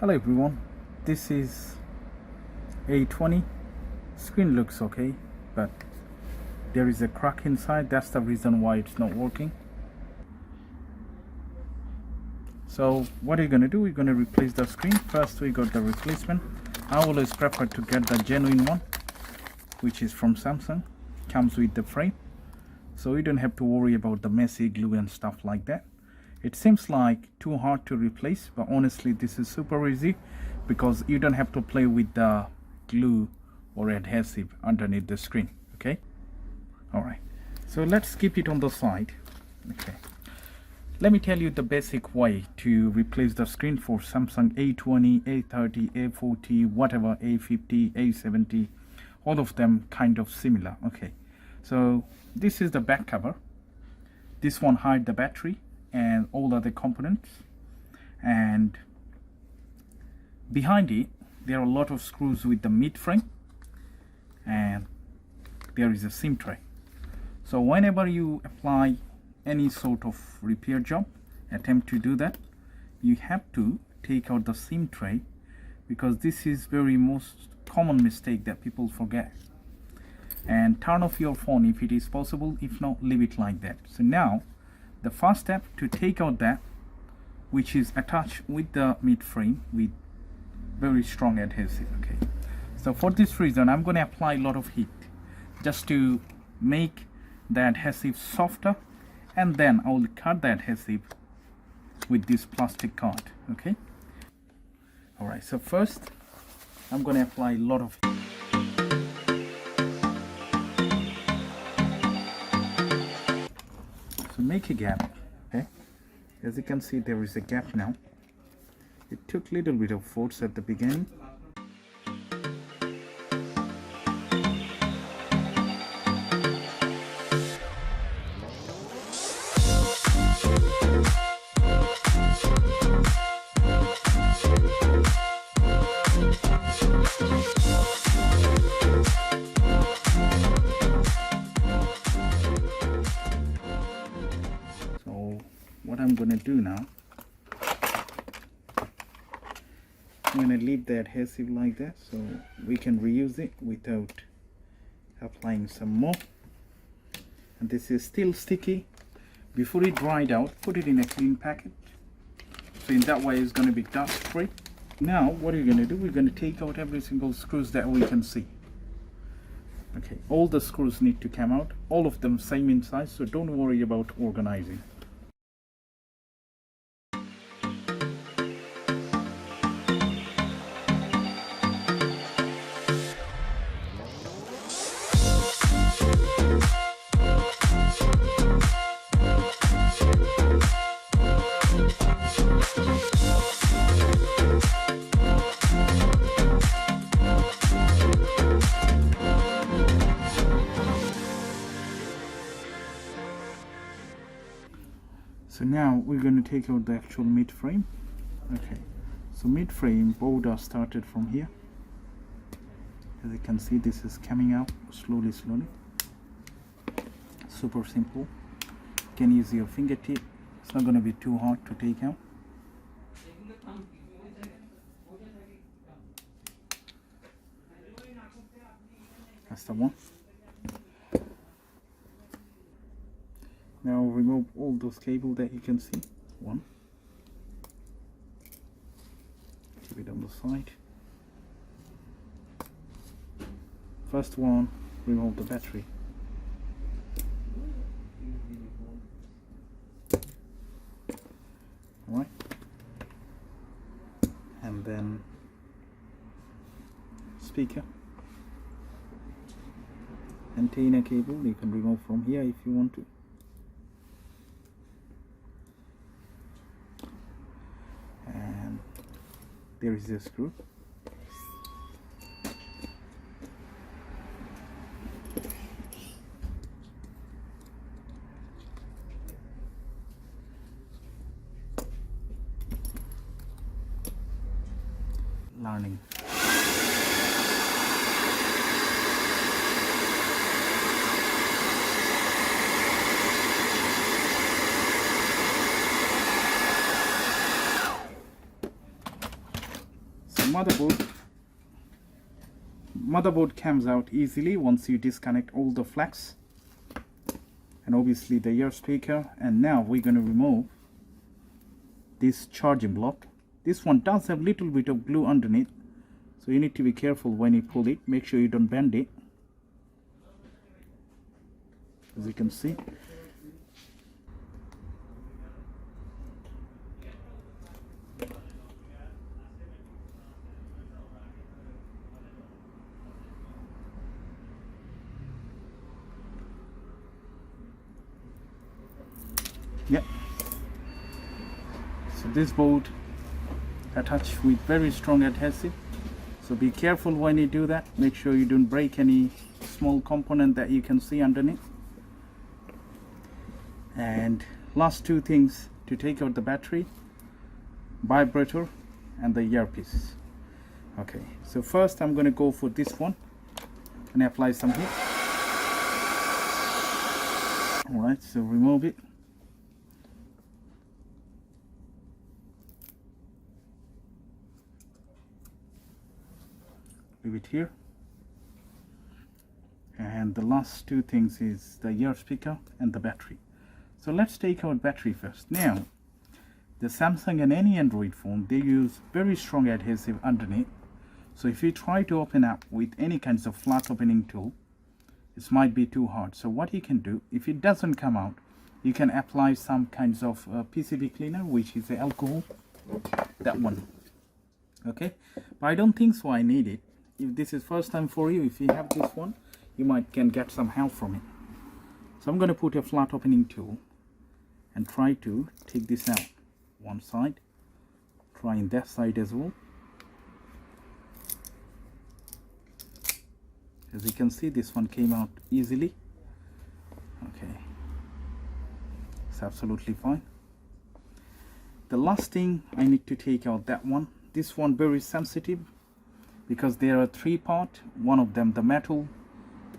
Hello everyone, this is A20. Screen looks okay, but there is a crack inside. That's the reason why it's not working. So what are you going to do? We're going to replace the screen. First we got the replacement. I always prefer to get the genuine one, which is from Samsung. Comes with the frame, so you don't have to worry about the messy glue and stuff like that. It seems like too hard to replace, but honestly this is super easy because you don't have to play with the glue or adhesive underneath the screen. Okay, all right, so let's keep it on the side. Okay, let me tell you the basic way to replace the screen for Samsung A20, A30, A40, whatever, A50, A70, all of them kind of similar. Okay, so this is the back cover. This one hides the battery and all other components, and behind it there are a lot of screws with the mid frame, and there is a SIM tray. So whenever you apply any sort of repair job, attempt to do that, you have to take out the SIM tray, because this is very most common mistake that people forget. And turn off your phone if it is possible. If not, leave it like that. So now the first step to take out that, which is attached with the mid frame with very strong adhesive. Okay, so for this reason I'm going to apply a lot of heat just to make the adhesive softer, and then I will cut the adhesive with this plastic card. Okay, all right, so first I'm going to apply a lot of heat. Make a gap. Okay, as you can see there is a gap now. It took a little bit of force at the beginning. What I'm going to do now, I'm going to leave the adhesive like that so we can reuse it without applying some more. And this is still sticky. Before it dried out, put it in a clean packet, so in that way it's going to be dust free. Now what are you going to do? We're going to take out every single screws that we can see. Okay, all the screws need to come out, all of them same in size, so don't worry about organizing. So now we're going to take out the actual mid frame. Okay, so mid frame border started from here. As you can see, this is coming out slowly. Super simple. You can use your fingertip. It's not going to be too hard to take out. That's the one. Now remove all those cables that you can see. One. Keep it on the side. First one, remove the battery. Alright. And then speaker. Antenna cable you can remove from here if you want to. There is a screw. Learning. motherboard comes out easily once you disconnect all the flags, and obviously the ear speaker. And now we're going to remove this charging block. This one does have a little bit of glue underneath, so you need to be careful when you pull it. Make sure you don't bend it. As you can see, yeah. So this board attached with very strong adhesive, so be careful when you do that. Make sure you don't break any small component that you can see underneath. And last two things to take out the battery: vibrator and the earpiece. Okay, so first I'm going to go for this one and apply some heat. Alright, so remove it. Leave it here. And the last two things is the ear speaker and the battery. So let's take out battery first. Now, the Samsung and any Android phone, they use very strong adhesive underneath. So if you try to open up with any kinds of flat opening tool, this might be too hard. So what you can do, if it doesn't come out, you can apply some kinds of PCB cleaner, which is the alcohol, that one. Okay, but I don't think so I need it. If this is first time for you, if you have this one, you can get some help from it. So I'm going to put a flat opening tool and try to take this out. One side, trying that side as well. As you can see, this one came out easily. Okay, it's absolutely fine. The last thing, I need to take out that one. This one very sensitive because there are three parts. One of them the metal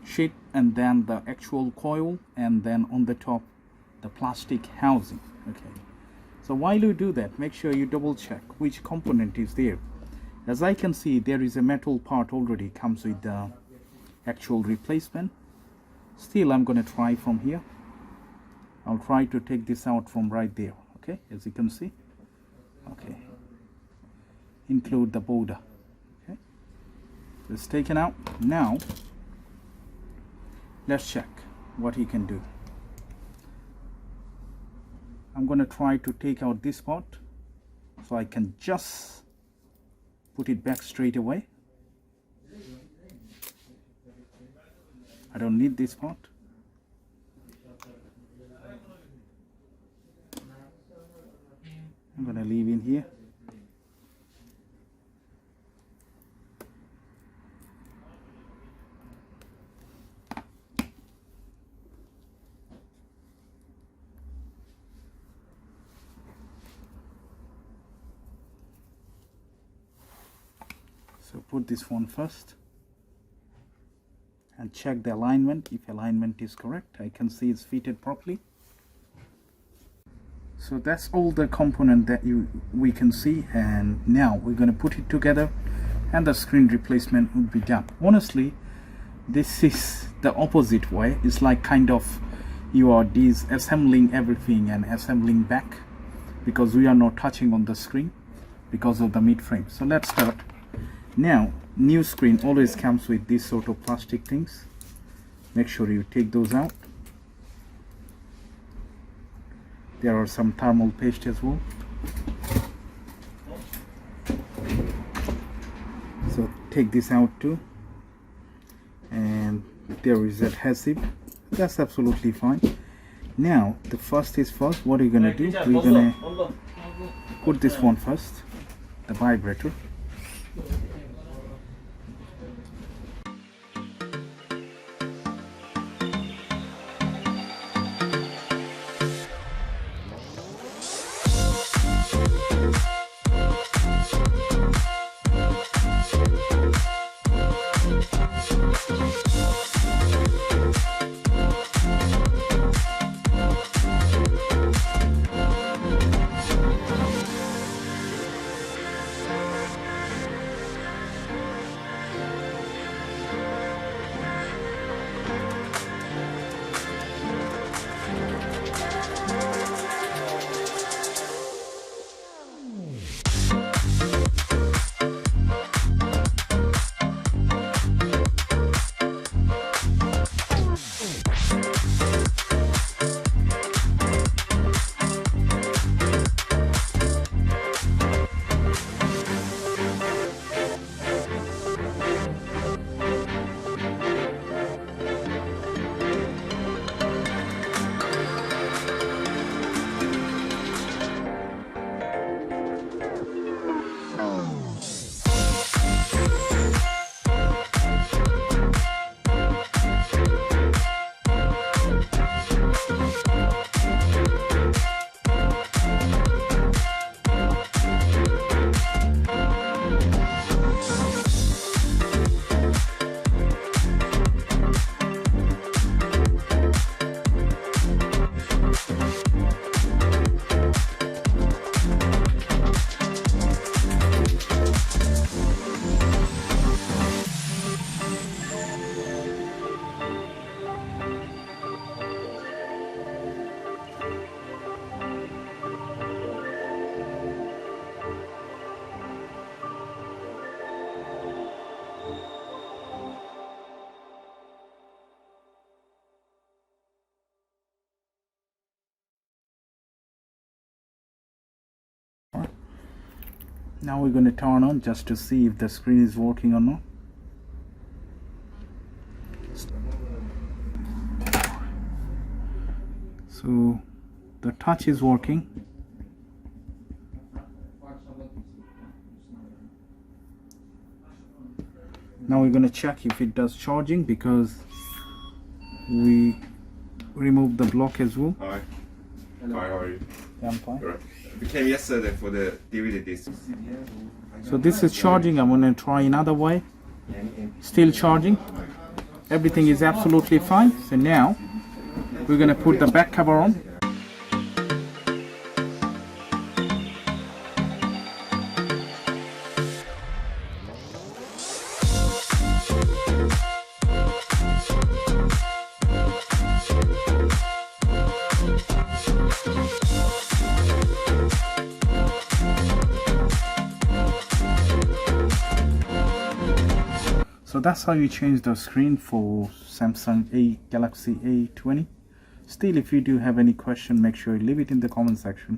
sheet, and then the actual coil, and then on the top the plastic housing. Okay, so while you do that, make sure you double check which component is there. As I can see, there is a metal part already comes with the actual replacement. Still, I'm going to try from here. I'll try to take this out from right there. Okay, as you can see. Okay, include the border. Okay, so it's taken out. Now let's check what you can do. I'm going to try to take out this part so I can just put it back straight away. I don't need this part. I'm going to leave in here. So put this one first and check the alignment. If alignment is correct, I can see it's fitted properly. So that's all the component that we can see, and now we're going to put it together and the screen replacement would be done. Honestly, this is the opposite way. It's like kind of you are disassembling everything and assembling back, because we are not touching on the screen because of the mid frame. So let's start. Now, new screen always comes with this sort of plastic things. Make sure you take those out. There are some thermal paste as well. So take this out too. And there is adhesive. That's absolutely fine. Now, the first is first. What are you gonna do? We're gonna put this one first, the vibrator. Now we're going to turn on just to see if the screen is working or not. So the touch is working. Now we're going to check if it does charging, because we removed the block as well. Hi. Hi, how are you? Yeah, I'm fine. Right. We came yesterday for the DVD disc. So this is charging. I'm going to try another way. Still charging. Everything is absolutely fine. So now we're going to put the back cover on. So that's how you change the screen for Samsung Galaxy A20. Still, if you do have any question, make sure you leave it in the comment section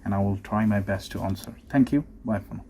and I will try my best to answer. Thank you. Bye for now.